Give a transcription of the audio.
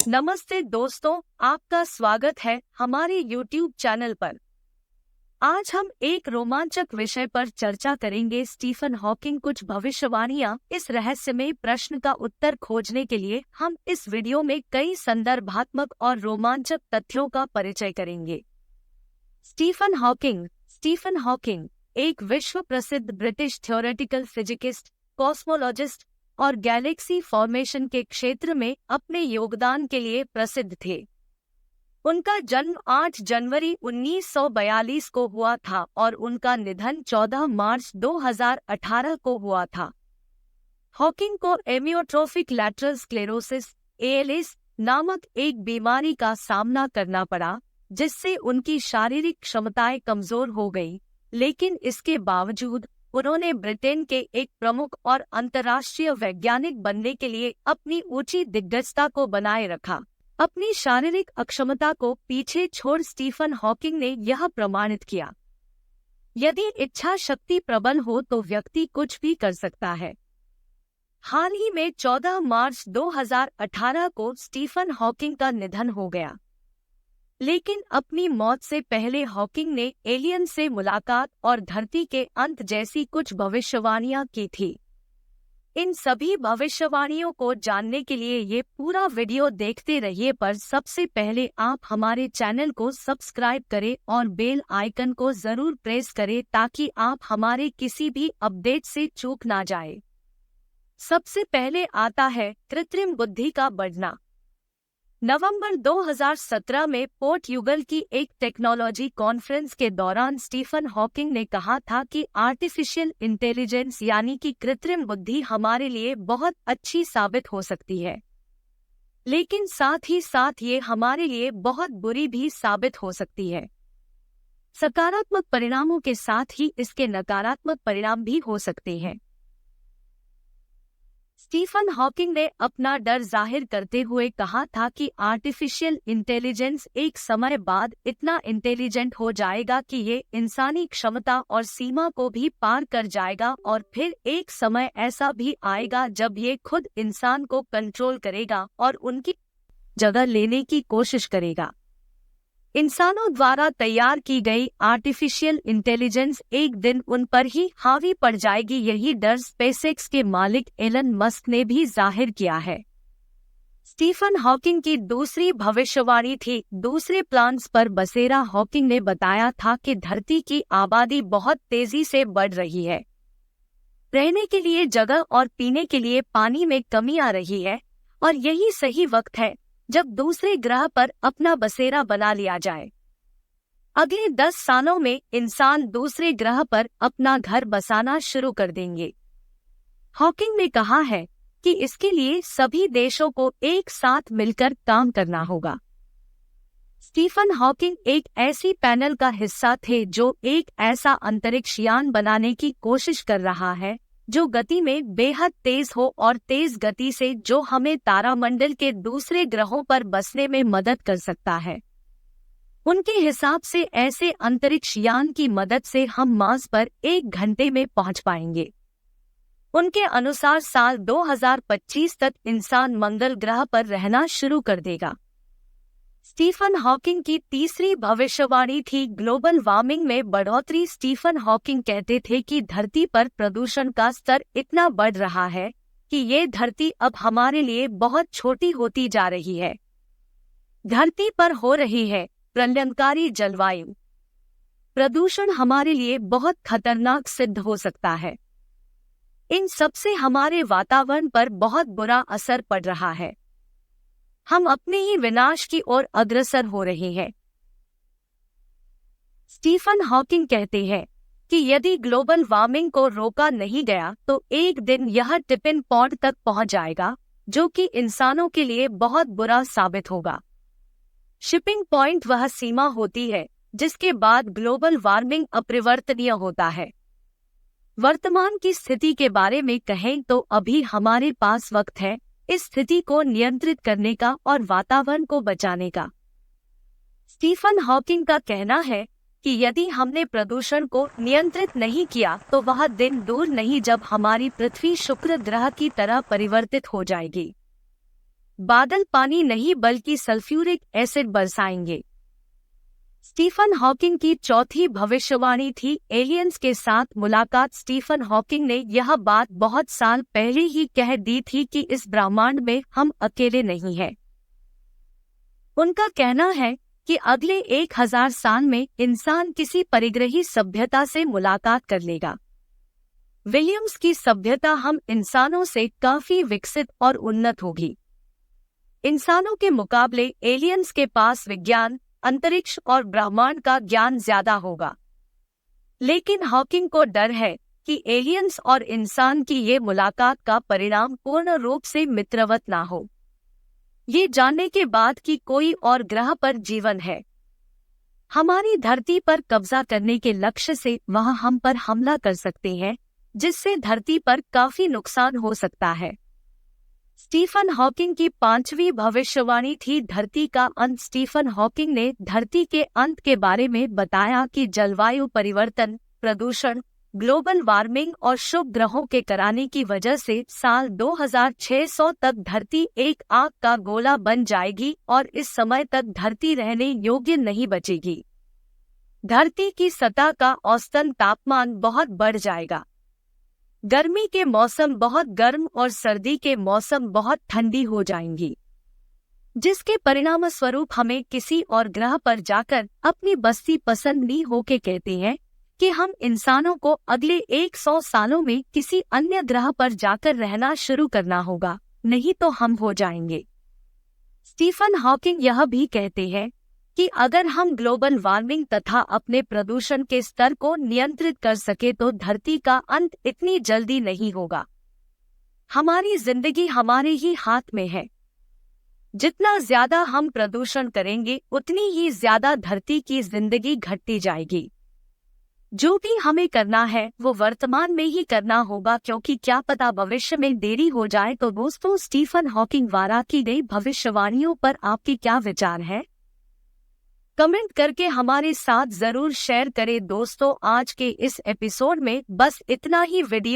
नमस्ते दोस्तों, आपका स्वागत है हमारे YouTube चैनल पर। आज हम एक रोमांचक विषय पर चर्चा करेंगे। स्टीफन हॉकिंग कुछ भविष्यवाणियां। इस रहस्यमय प्रश्न का उत्तर खोजने के लिए हम इस वीडियो में कई संदर्भात्मक और रोमांचक तथ्यों का परिचय करेंगे। स्टीफन हॉकिंग एक विश्व प्रसिद्ध ब्रिटिश थ्योरेटिकल फिजिकिस्ट, कॉस्मोलॉजिस्ट और गैलेक्सी फॉर्मेशन के क्षेत्र में अपने योगदान के लिए प्रसिद्ध थे। उनका जन्म 8 जनवरी 1942 को हुआ था और उनका निधन 14 मार्च 2018 को हुआ था। हॉकिंग को एमियोट्रोफिक लैटरल स्क्लेरोसिस (ALS) नामक एक बीमारी का सामना करना पड़ा, जिससे उनकी शारीरिक क्षमताएं कमजोर हो गई, लेकिन इसके बावजूद उन्होंने ब्रिटेन के एक प्रमुख और अंतर्राष्ट्रीय वैज्ञानिक बनने के लिए अपनी ऊंची दिग्गजता को बनाए रखा। अपनी शारीरिक अक्षमता को पीछे छोड़ स्टीफन हॉकिंग ने यह प्रमाणित किया, यदि इच्छा शक्ति प्रबल हो तो व्यक्ति कुछ भी कर सकता है। हाल ही में 14 मार्च 2018 को स्टीफन हॉकिंग का निधन हो गया, लेकिन अपनी मौत से पहले हॉकिंग ने एलियन से मुलाकात और धरती के अंत जैसी कुछ भविष्यवाणियां की थी। इन सभी भविष्यवाणियों को जानने के लिए ये पूरा वीडियो देखते रहिए, पर सबसे पहले आप हमारे चैनल को सब्सक्राइब करें और बेल आइकन को जरूर प्रेस करें ताकि आप हमारे किसी भी अपडेट से चूक ना जाए। सबसे पहले आता है कृत्रिम बुद्धि का बढ़ना। नवंबर 2017 में पोर्टयुगल की एक टेक्नोलॉजी कॉन्फ्रेंस के दौरान स्टीफन हॉकिंग ने कहा था कि आर्टिफिशियल इंटेलिजेंस यानी कि कृत्रिम बुद्धि हमारे लिए बहुत अच्छी साबित हो सकती है, लेकिन साथ ही साथ ये हमारे लिए बहुत बुरी भी साबित हो सकती है। सकारात्मक परिणामों के साथ ही इसके नकारात्मक परिणाम भी हो सकते हैं। स्टीफन हॉकिंग ने अपना डर जाहिर करते हुए कहा था कि आर्टिफिशियल इंटेलिजेंस एक समय बाद इतना इंटेलिजेंट हो जाएगा कि ये इंसानी क्षमता और सीमा को भी पार कर जाएगा, और फिर एक समय ऐसा भी आएगा जब ये खुद इंसान को कंट्रोल करेगा और उनकी जगह लेने की कोशिश करेगा। इंसानों द्वारा तैयार की गई आर्टिफिशियल इंटेलिजेंस एक दिन उन पर ही हावी पड़ जाएगी। यही डर स्पेसएक्स के मालिक एलन मस्क ने भी जाहिर किया है। स्टीफन हॉकिंग की दूसरी भविष्यवाणी थी दूसरे प्लान्स पर बसेरा। हॉकिंग ने बताया था कि धरती की आबादी बहुत तेजी से बढ़ रही है, रहने के लिए जगह और पीने के लिए पानी में कमी आ रही है, और यही सही वक्त है जब दूसरे ग्रह पर अपना बसेरा बना लिया जाए। अगले 10 सालों में इंसान दूसरे ग्रह पर अपना घर बसाना शुरू कर देंगे। हॉकिंग ने कहा है कि इसके लिए सभी देशों को एक साथ मिलकर काम करना होगा। स्टीफन हॉकिंग एक ऐसी पैनल का हिस्सा थे जो एक ऐसा अंतरिक्ष यान बनाने की कोशिश कर रहा है जो गति में बेहद तेज हो और तेज गति से जो हमें तारामंडल के दूसरे ग्रहों पर बसने में मदद कर सकता है। उनके हिसाब से ऐसे अंतरिक्ष यान की मदद से हम मार्स पर 1 घंटे में पहुंच पाएंगे। उनके अनुसार साल 2025 तक इंसान मंगल ग्रह पर रहना शुरू कर देगा। स्टीफन हॉकिंग की तीसरी भविष्यवाणी थी ग्लोबल वार्मिंग में बढ़ोतरी। स्टीफन हॉकिंग कहते थे कि धरती पर प्रदूषण का स्तर इतना बढ़ रहा है कि ये धरती अब हमारे लिए बहुत छोटी होती जा रही है। धरती पर हो रही है प्रलयंकारी जलवायु प्रदूषण हमारे लिए बहुत खतरनाक सिद्ध हो सकता है। इन सबसे हमारे वातावरण पर बहुत बुरा असर पड़ रहा है। हम अपने ही विनाश की ओर अग्रसर हो रहे हैं। स्टीफन हॉकिंग कहते हैं कि यदि ग्लोबल वार्मिंग को रोका नहीं गया तो एक दिन यह टिपिंग पॉइंट तक पहुंच जाएगा, जो कि इंसानों के लिए बहुत बुरा साबित होगा। शिपिंग पॉइंट वह सीमा होती है जिसके बाद ग्लोबल वार्मिंग अपरिवर्तनीय होता है। वर्तमान की स्थिति के बारे में कहें तो अभी हमारे पास वक्त है इस स्थिति को नियंत्रित करने का और वातावरण को बचाने का। स्टीफन हॉकिंग का कहना है कि यदि हमने प्रदूषण को नियंत्रित नहीं किया तो वह दिन दूर नहीं जब हमारी पृथ्वी शुक्र ग्रह की तरह परिवर्तित हो जाएगी। बादल पानी नहीं बल्कि सल्फ्यूरिक एसिड बरसाएंगे। स्टीफन हॉकिंग की चौथी भविष्यवाणी थी एलियंस के साथ मुलाकात। स्टीफन हॉकिंग ने यह बात बहुत साल पहले ही कह दी थी कि इस ब्रह्मांड में हम अकेले नहीं हैं। उनका कहना है कि अगले 1000 साल में इंसान किसी परिग्रही सभ्यता से मुलाकात कर लेगा। विलियम्स की सभ्यता हम इंसानों से काफी विकसित और उन्नत होगी। इंसानों के मुकाबले एलियंस के पास विज्ञान, अंतरिक्ष और ब्रह्मांड का ज्ञान ज्यादा होगा। लेकिन हॉकिंग को डर है कि एलियंस और इंसान की ये मुलाकात का परिणाम पूर्ण रूप से मित्रवत ना हो। ये जानने के बाद कि कोई और ग्रह पर जीवन है, हमारी धरती पर कब्जा करने के लक्ष्य से वह हम पर हमला कर सकते हैं, जिससे धरती पर काफी नुकसान हो सकता है। स्टीफन हॉकिंग की 5वीं भविष्यवाणी थी धरती का अंत। स्टीफन हॉकिंग ने धरती के अंत के बारे में बताया कि जलवायु परिवर्तन, प्रदूषण, ग्लोबल वार्मिंग और शुभ ग्रहों के कराने की वजह से साल 2600 तक धरती एक आग का गोला बन जाएगी और इस समय तक धरती रहने योग्य नहीं बचेगी। धरती की सतह का औसतन तापमान बहुत बढ़ जाएगा। गर्मी के मौसम बहुत गर्म और सर्दी के मौसम बहुत ठंडी हो जाएंगी, जिसके परिणामस्वरूप हमें किसी और ग्रह पर जाकर अपनी बस्ती पसंद नहीं होके कहते हैं कि हम इंसानों को अगले 100 सालों में किसी अन्य ग्रह पर जाकर रहना शुरू करना होगा, नहीं तो हम हो जाएंगे। स्टीफन हॉकिंग यह भी कहते हैं कि अगर हम ग्लोबल वार्मिंग तथा अपने प्रदूषण के स्तर को नियंत्रित कर सके तो धरती का अंत इतनी जल्दी नहीं होगा। हमारी जिंदगी हमारे ही हाथ में है। जितना ज्यादा हम प्रदूषण करेंगे उतनी ही ज्यादा धरती की जिंदगी घटती जाएगी। जो भी हमें करना है वो वर्तमान में ही करना होगा, क्योंकि क्या पता भविष्य में देरी हो जाए। तो दोस्तों, स्टीफन हॉकिंग द्वारा की गई भविष्यवाणियों पर आपके क्या विचार है? कमेंट करके हमारे साथ जरूर शेयर करें। दोस्तों, आज के इस एपिसोड में बस इतना ही। वीडियो